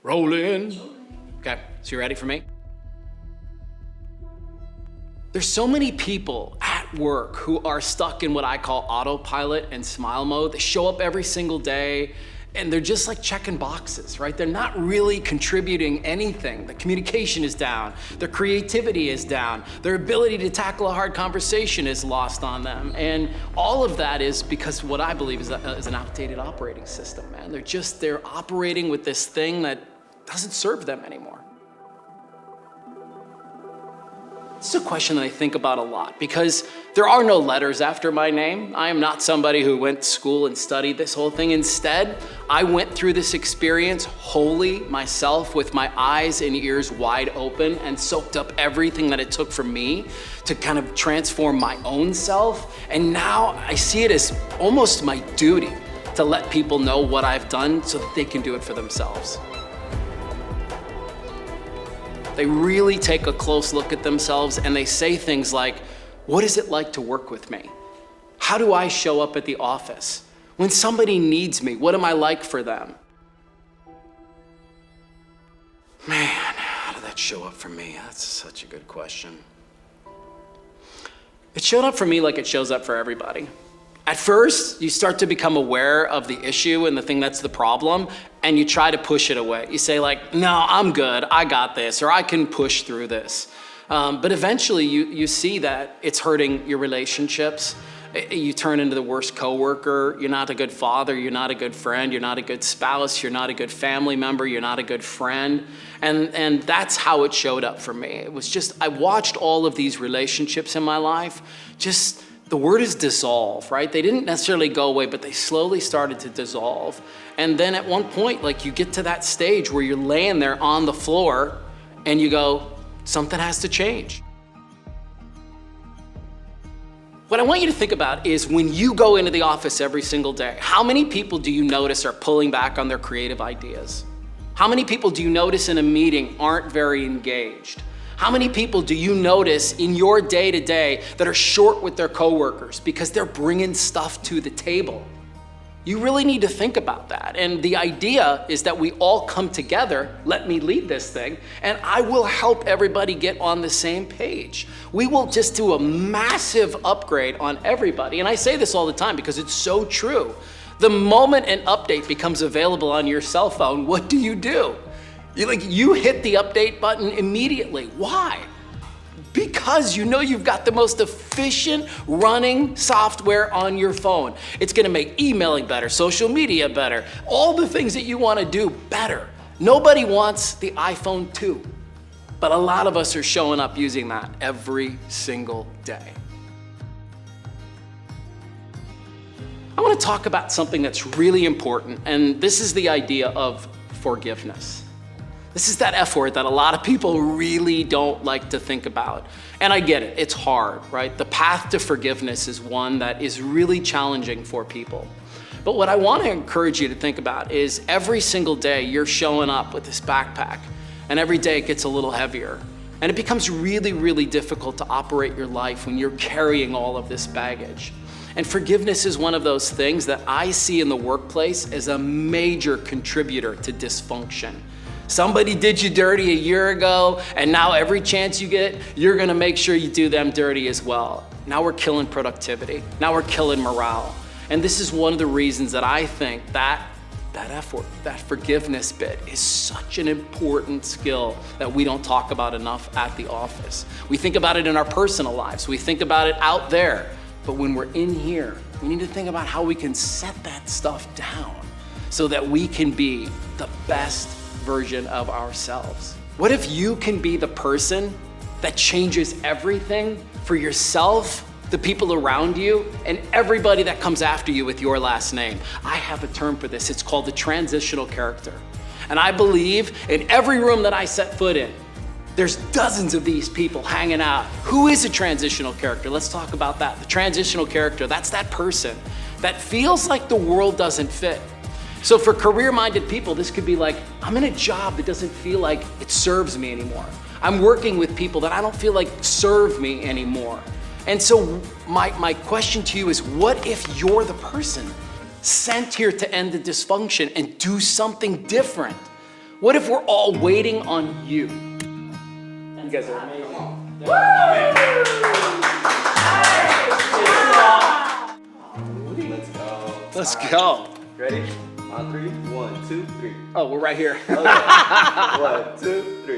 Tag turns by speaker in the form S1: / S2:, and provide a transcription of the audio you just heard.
S1: Roll in. Okay, so you ready for me? There's so many people at work who are stuck in what I call autopilot and smile mode. They show up every single day and they're just like checking boxes, right? They're not really contributing anything. The communication is down. Their creativity is down. Their ability to tackle a hard conversation is lost on them. And all of that is because what I believe is an outdated operating system, man. They're operating with this thing that doesn't serve them anymore. It's a question that I think about a lot because there are no letters after my name. I am not somebody who went to school and studied this whole thing. Instead, I went through this experience wholly myself with my eyes and ears wide open and soaked up everything that it took for me to kind of transform my own self. And now I see it as almost my duty to let people know what I've done so that they can do it for themselves. They really take a close look at themselves and they say things like, what is it like to work with me? How do I show up at the office? When somebody needs me, what am I like for them? Man, how did that show up for me? That's such a good question. It showed up for me like it shows up for everybody. At first, you start to become aware of the issue and the thing that's the problem, and you try to push it away. You say like, no, I'm good, I got this, or I can push through this. But eventually you see that it's hurting your relationships. You turn into the worst coworker. You're not a good father, you're not a good friend, you're not a good spouse, you're not a good family member, you're not a good friend. And that's how it showed up for me. It was just, I watched all of these relationships in my life, just, the word is dissolve, right? They didn't necessarily go away, but they slowly started to dissolve. And then at one point, like you get to that stage where you're laying there on the floor and you go, something has to change. What I want you to think about is when you go into the office every single day, how many people do you notice are pulling back on their creative ideas? How many people do you notice in a meeting aren't very engaged? How many people do you notice in your day-to-day that are short with their coworkers because they're bringing stuff to the table? You really need to think about that. And the idea is that we all come together, let me lead this thing, and I will help everybody get on the same page. We will just do a massive upgrade on everybody. And I say this all the time because it's so true. The moment an update becomes available on your cell phone, what do? You hit the update button immediately. Why? Because you know you've got the most efficient running software on your phone. It's gonna make emailing better, social media better, all the things that you wanna do better. Nobody wants the iPhone 2, but a lot of us are showing up using that every single day. I wanna talk about something that's really important, and this is the idea of forgiveness. This is that F word that a lot of people really don't like to think about. And I get it, it's hard, right? The path to forgiveness is one that is really challenging for people. But what I want to encourage you to think about is every single day you're showing up with this backpack, and every day it gets a little heavier. And it becomes really, really difficult to operate your life when you're carrying all of this baggage. And forgiveness is one of those things that I see in the workplace as a major contributor to dysfunction. Somebody did you dirty a year ago, and now every chance you get, you're gonna make sure you do them dirty as well. Now we're killing productivity. Now we're killing morale. And this is one of the reasons that I think that effort, that forgiveness bit is such an important skill that we don't talk about enough at the office. We think about it in our personal lives. We think about it out there. But when we're in here, we need to think about how we can set that stuff down so that we can be the best version of ourselves. What if you can be the person that changes everything for yourself, the people around you, and everybody that comes after you with your last name? I have a term for this. It's called the transitional character. And I believe in every room that I set foot in, there's dozens of these people hanging out. Who is a transitional character? Let's talk about that. The transitional character, that's that person that feels like the world doesn't fit. So for career-minded people, this could be like, I'm in a job that doesn't feel like it serves me anymore. I'm working with people that I don't feel like serve me anymore. And so my question to you is, what if you're the person sent here to end the dysfunction and do something different? What if we're all waiting on you? You guys are amazing.
S2: Let's go.
S1: Let's go.
S2: Ready? On 3. 1, 2, 3.
S1: Oh, we're right here.
S2: Okay. 1, 2, 3.